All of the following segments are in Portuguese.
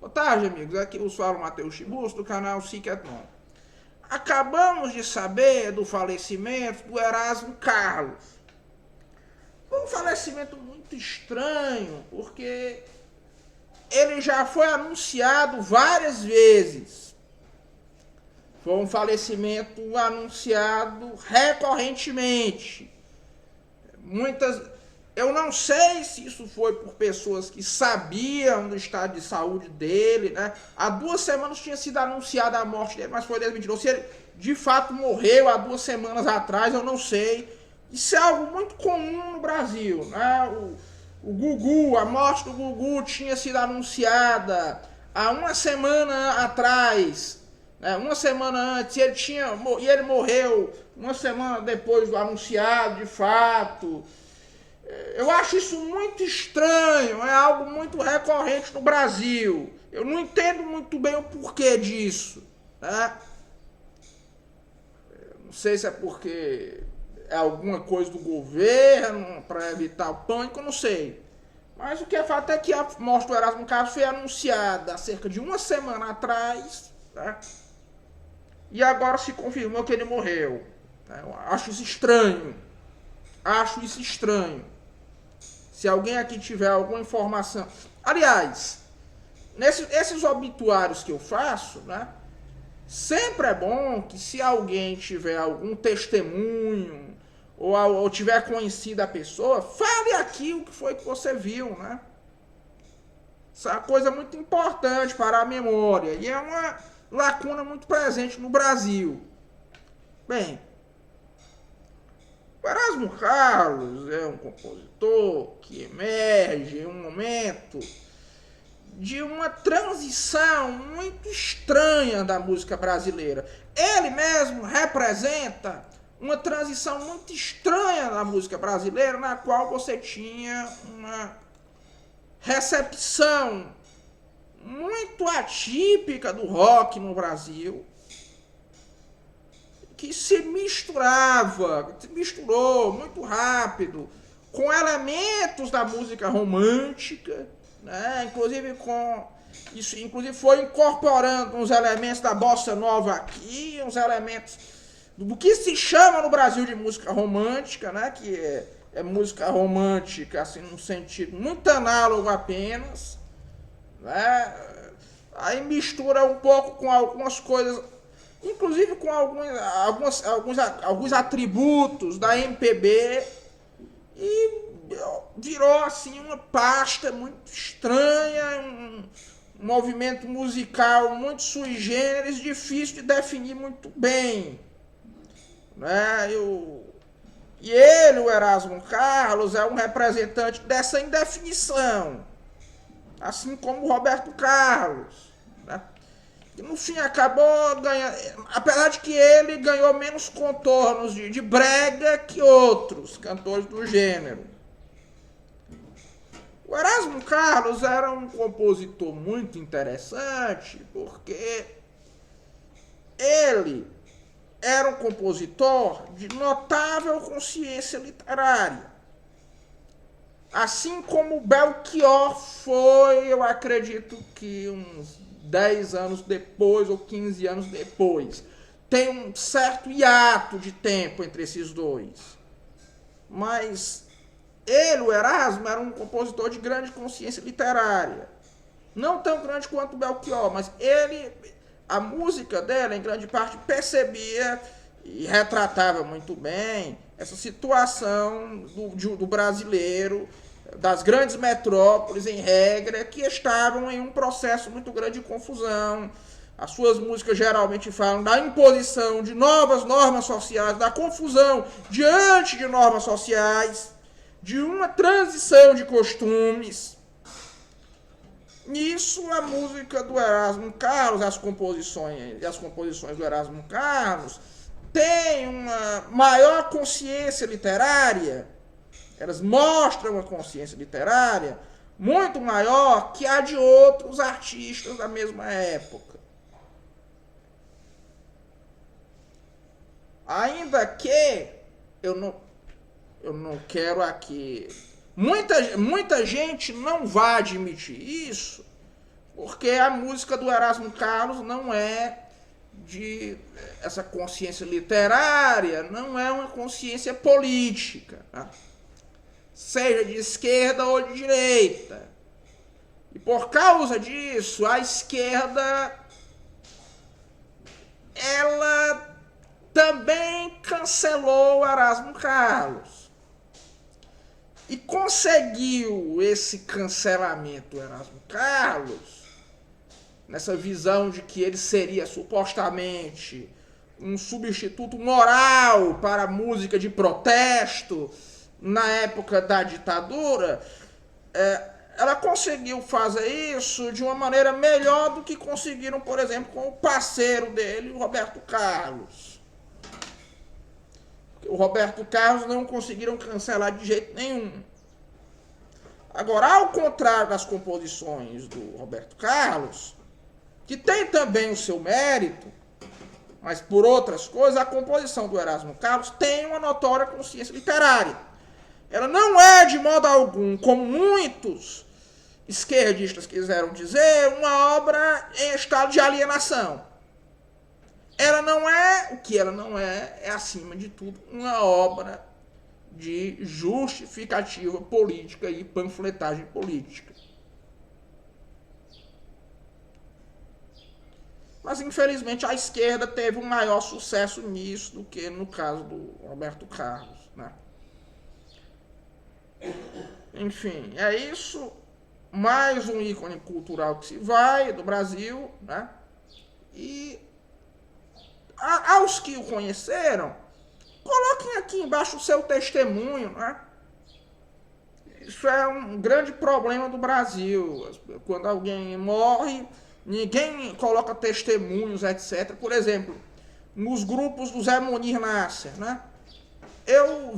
Boa tarde, amigos. Aqui o fala Matheus Chibus, do canal Ciqueton. Acabamos de saber do falecimento do Erasmo Carlos. Foi um falecimento muito estranho, porque ele já foi anunciado várias vezes. Foi um falecimento anunciado recorrentemente. Eu não sei se isso foi por pessoas que sabiam do estado de saúde dele, né? Há 2 semanas tinha sido anunciada a morte dele, mas foi desmentido. Se ele de fato morreu há 2 semanas atrás, eu não sei. Isso é algo muito comum no Brasil, né? O Gugu, a morte do Gugu tinha sido anunciada há 1 semana atrás, né? 1 semana antes, e ele morreu 1 semana depois do anunciado, de fato. Eu acho isso muito estranho, é algo muito recorrente no Brasil. Eu não entendo muito bem o porquê disso, né? Não sei se é porque é alguma coisa do governo para evitar o pânico, eu não sei. Mas o que é fato é que a morte do Erasmo Carlos foi anunciada há cerca de 1 semana atrás, né? E agora se confirmou que ele morreu. Eu acho isso estranho. Acho isso estranho. Se alguém aqui tiver alguma informação. Aliás, esses obituários que eu faço, né? Sempre é bom que se alguém tiver algum testemunho ou tiver conhecido a pessoa, fale aqui o que foi que você viu, né? Isso é uma coisa muito importante para a memória e é uma lacuna muito presente no Brasil. Bem, o Erasmo Carlos é um compositor que emerge em um momento de uma transição muito estranha da música brasileira. Ele mesmo representa uma transição muito estranha da música brasileira, na qual você tinha uma recepção muito atípica do rock no Brasil, que se misturou muito rápido com elementos da música romântica, né? Inclusive foi incorporando uns elementos da bossa nova aqui, uns elementos do que se chama no Brasil de música romântica, né? Que é música romântica assim num sentido muito análogo apenas, né? Aí mistura um pouco com algumas coisas, inclusive com alguns atributos da MPB, e virou assim uma pasta muito estranha, um movimento musical muito sui generis, difícil de definir muito bem, né? E ele, o Erasmo Carlos, é um representante dessa indefinição, assim como o Roberto Carlos, né? E no fim acabou ganhando, apesar de que ele ganhou menos contornos de brega que outros cantores do gênero. O Erasmo Carlos era um compositor muito interessante, porque ele era um compositor de notável consciência literária. Assim como Belchior foi, eu acredito que uns 10 anos depois ou 15 anos depois. Tem um certo hiato de tempo entre esses dois. Mas ele, o Erasmo, era um compositor de grande consciência literária. Não tão grande quanto Belchior, mas a música dela, em grande parte, percebia e retratava muito bem essa situação do brasileiro, das grandes metrópoles, em regra, que estavam em um processo muito grande de confusão. As suas músicas geralmente falam da imposição de novas normas sociais, da confusão diante de normas sociais, de uma transição de costumes. Nisso, a música do Erasmo Carlos, as composições do Erasmo Carlos, têm uma maior consciência literária. Elas mostram uma consciência literária muito maior que a de outros artistas da mesma época. Ainda que eu não quero aqui... Muita gente não vai admitir isso, Porque a música do Erasmo Carlos não é de essa consciência literária, não é uma consciência política, tá? Seja de esquerda ou de direita. E por causa disso, a esquerda ela também cancelou o Erasmo Carlos. E conseguiu esse cancelamento do Erasmo Carlos, nessa visão de que ele seria supostamente um substituto moral para a música de protesto na época da ditadura, ela conseguiu fazer isso de uma maneira melhor do que conseguiram, por exemplo, com o parceiro dele, o Roberto Carlos. O Roberto Carlos não conseguiram cancelar de jeito nenhum. Agora, ao contrário das composições do Roberto Carlos, que tem também o seu mérito, mas por outras coisas, a composição do Erasmo Carlos tem uma notória consciência literária. Ela não é, de modo algum, como muitos esquerdistas quiseram dizer, uma obra em estado de alienação. Ela não é, o que ela não é acima de tudo, uma obra de justificativa política e panfletagem política. Mas, infelizmente, a esquerda teve um maior sucesso nisso do que no caso do Roberto Carlos, né? Enfim, é isso. Mais um ícone cultural que se vai do Brasil, né? E aos que o conheceram, coloquem aqui embaixo o seu testemunho, né? Isso é um grande problema do Brasil. Quando alguém morre, ninguém coloca testemunhos, etc. Por exemplo, nos grupos do Zé Munir Nasser, né? Eu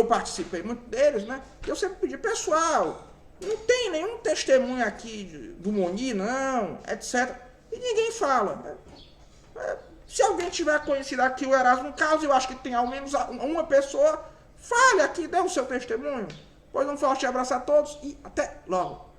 participei muito deles, né? Eu sempre pedi, pessoal, não tem nenhum testemunho aqui do Munir, não, etc. E ninguém fala, né? Se alguém tiver conhecido aqui o Erasmo Carlos, eu acho que tem ao menos uma pessoa, fale aqui, dê o seu testemunho. Pois um forte abraço a todos e até logo.